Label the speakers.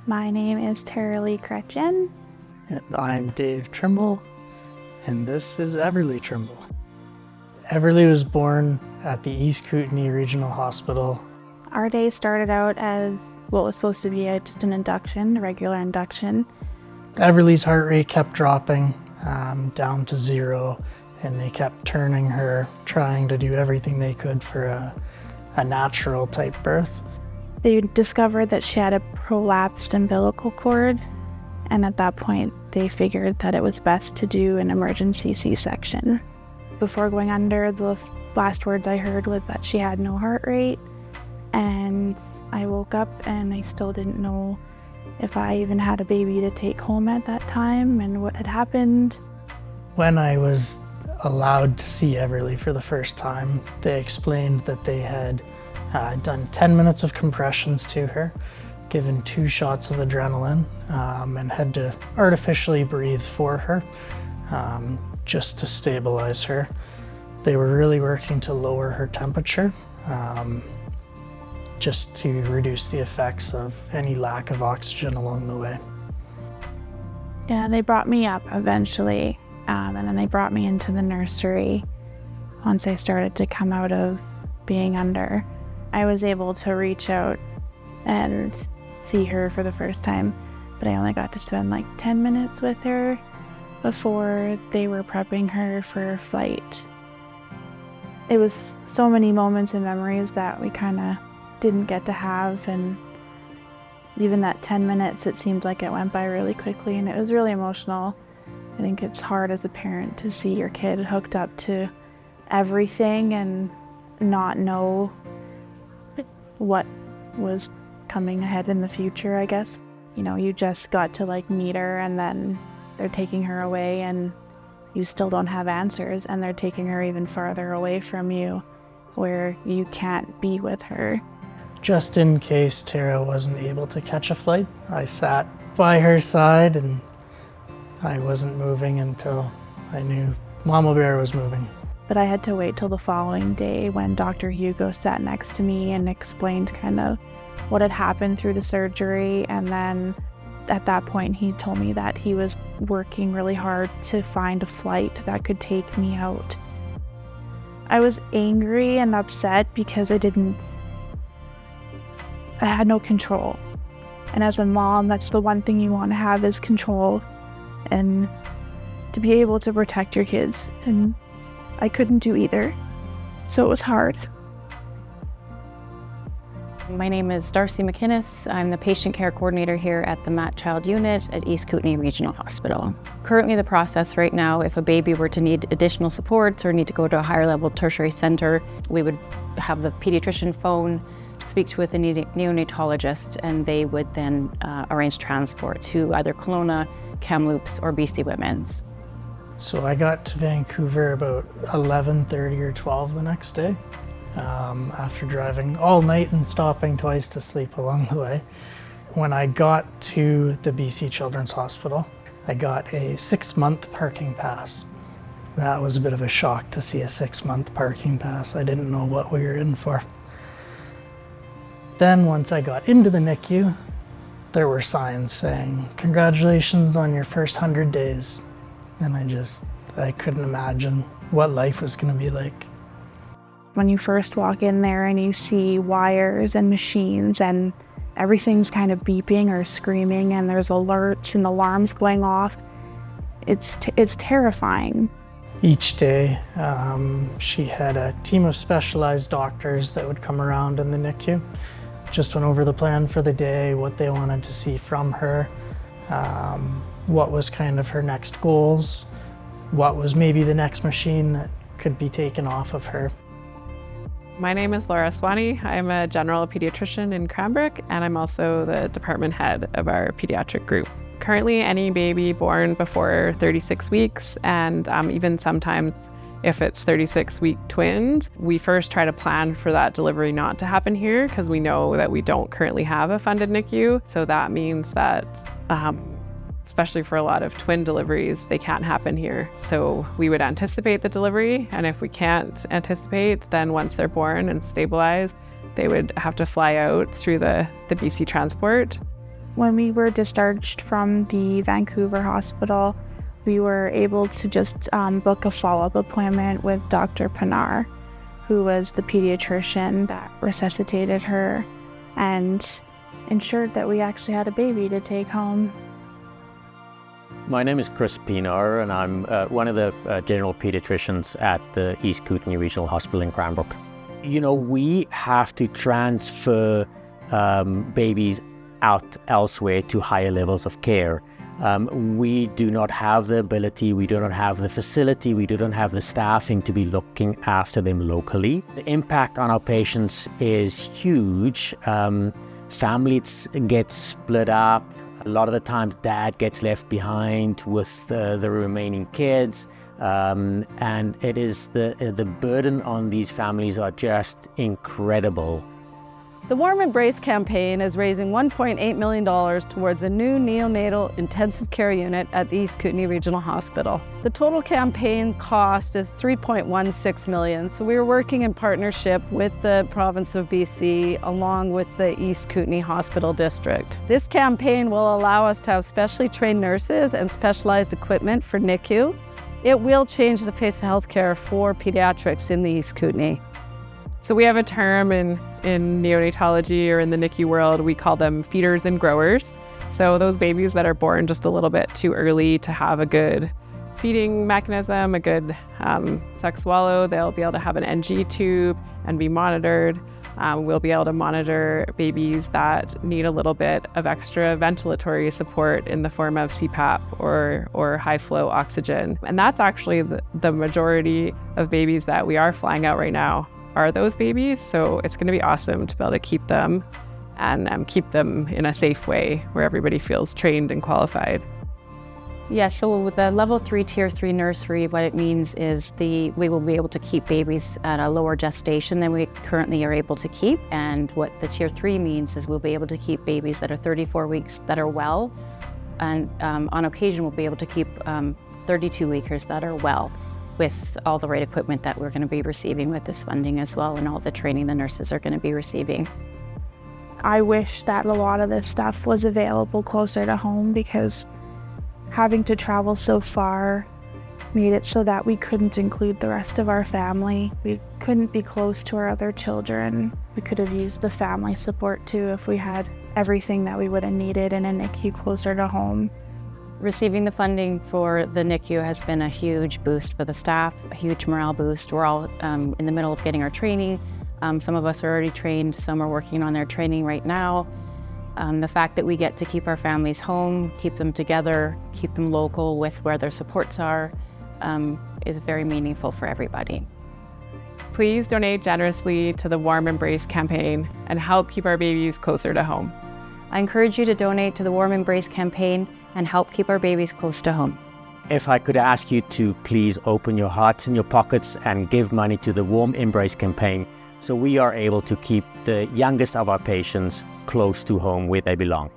Speaker 1: My name is Tara Lee Gretchen.
Speaker 2: And I'm Dave Trimble, and this is Everly Trimble. Everly was born at the East Kootenay Regional Hospital.
Speaker 1: Our day started out as what was supposed to be just an induction, a regular induction.
Speaker 2: Everly's heart rate kept dropping down to 0, and they kept turning her, trying to do everything they could for a natural type birth.
Speaker 1: They discovered that she had a prolapsed umbilical cord, and at that point they figured that it was best to do an emergency C-section. Before going under, the last words I heard was that she had no heart rate, and I woke up and I still didn't know if I even had a baby to take home at that time and what had happened.
Speaker 2: When I was allowed to see Everly for the first time, they explained that they had done 10 minutes of compressions to her, given 2 shots of adrenaline, and had to artificially breathe for her just to stabilize her. They were really working to lower her temperature just to reduce the effects of any lack of oxygen along the way.
Speaker 1: Yeah, they brought me up eventually, and then they brought me into the nursery once I started to come out of being under. I was able to reach out and see her for the first time, but I only got to spend like 10 minutes with her before they were prepping her for flight. It was so many moments and memories that we kind of didn't get to have, and even that 10 minutes, it seemed like it went by really quickly, and it was really emotional. I think it's hard as a parent to see your kid hooked up to everything and not know what was coming ahead in the future, I guess. You know, you just got to like meet her, and then they're taking her away and you still don't have answers, and they're taking her even farther away from you where you can't be with her.
Speaker 2: Just in case Tara wasn't able to catch a flight, I sat by her side and I wasn't moving until I knew Mama Bear was moving.
Speaker 1: But I had to wait till the following day when Dr. Hugo sat next to me and explained kind of what had happened through the surgery. And then at that point, he told me that he was working really hard to find a flight that could take me out. I was angry and upset because I had no control. And as a mom, that's the one thing you want to have is control and to be able to protect your kids. And I couldn't do either, so it was hard.
Speaker 3: My name is Darcy McInnes. I'm the patient care coordinator here at the Mat Child Unit at East Kootenay Regional Hospital. Currently the process right now, if a baby were to need additional supports or need to go to a higher level tertiary center, we would have the pediatrician phone, speak to with a neonatologist, and they would then arrange transport to either Kelowna, Kamloops, or BC Women's.
Speaker 2: So I got to Vancouver about 11:30 or 12 the next day, after driving all night and stopping twice to sleep along the way. When I got to the BC Children's Hospital, I got a 6-month parking pass. That was a bit of a shock to see a 6-month parking pass. I didn't know what we were in for. Then once I got into the NICU, there were signs saying, "Congratulations on your first 100 days." And I couldn't imagine what life was going to be like.
Speaker 1: When you first walk in there and you see wires and machines and everything's kind of beeping or screaming and there's alerts and alarms going off, it's terrifying.
Speaker 2: Each day, she had a team of specialized doctors that would come around in the NICU. Just went over the plan for the day, what they wanted to see from her, what was kind of her next goals, what was maybe the next machine that could be taken off of her.
Speaker 4: My name is Laura Swanee. I'm a general pediatrician in Cranbrook, and I'm also the department head of our pediatric group. Currently, any baby born before 36 weeks, and even sometimes if it's 36-week twins, we first try to plan for that delivery not to happen here because we know that we don't currently have a funded NICU. So that means that especially for a lot of twin deliveries, they can't happen here. So we would anticipate the delivery, and if we can't anticipate, then once they're born and stabilized, they would have to fly out through the BC transport.
Speaker 1: When we were discharged from the Vancouver hospital, we were able to just book a follow-up appointment with Dr. Pinar, who was the pediatrician that resuscitated her and ensured that we actually had a baby to take home.
Speaker 5: My name is Chris Pinar, and I'm one of the general pediatricians at the East Kootenay Regional Hospital in Cranbrook. You know, we have to transfer babies out elsewhere to higher levels of care. We do not have the ability, we do not have the facility, we do not have the staffing to be looking after them locally. The impact on our patients is huge. Families get split up. A lot of the times dad gets left behind with the remaining kids. And it is the burden on these families are just incredible.
Speaker 6: The Warm Embrace campaign is raising $1.8 million towards a new neonatal intensive care unit at the East Kootenay Regional Hospital. The total campaign cost is $3.16 million, so we are working in partnership with the province of BC along with the East Kootenay Hospital District. This campaign will allow us to have specially trained nurses and specialized equipment for NICU. It will change the face of healthcare for pediatrics in the East Kootenay.
Speaker 4: So we have a term in neonatology or in the NICU world, we call them feeders and growers. So those babies that are born just a little bit too early to have a good feeding mechanism, a good suck swallow, they'll be able to have an NG tube and be monitored. We'll be able to monitor babies that need a little bit of extra ventilatory support in the form of CPAP or high flow oxygen. And that's actually the majority of babies that we are flying out right now are those babies. So it's going to be awesome to be able to keep them and keep them in a safe way where everybody feels trained and qualified.
Speaker 3: Yes, so with the level 3, tier 3 nursery, what it means is we will be able to keep babies at a lower gestation than we currently are able to keep. And what the tier 3 means is we'll be able to keep babies that are 34 weeks that are well. And on occasion, we'll be able to keep 32-weekers that are well, with all the right equipment that we're going to be receiving with this funding as well, and all the training the nurses are going to be receiving.
Speaker 1: I wish that a lot of this stuff was available closer to home, because having to travel so far made it so that we couldn't include the rest of our family. We couldn't be close to our other children. We could have used the family support too if we had everything that we would have needed in a NICU closer to home.
Speaker 3: Receiving the funding for the NICU has been a huge boost for the staff, a huge morale boost. We're all in the middle of getting our training. Some of us are already trained, some are working on their training right now. The fact that we get to keep our families home, keep them together, keep them local with where their supports are, is very meaningful for everybody.
Speaker 4: Please donate generously to the Warm Embrace campaign and help keep our babies closer to home.
Speaker 3: I encourage you to donate to the Warm Embrace campaign and help keep our babies close to home.
Speaker 5: If I could ask you to please open your hearts and your pockets and give money to the Warm Embrace campaign, so we are able to keep the youngest of our patients close to home where they belong.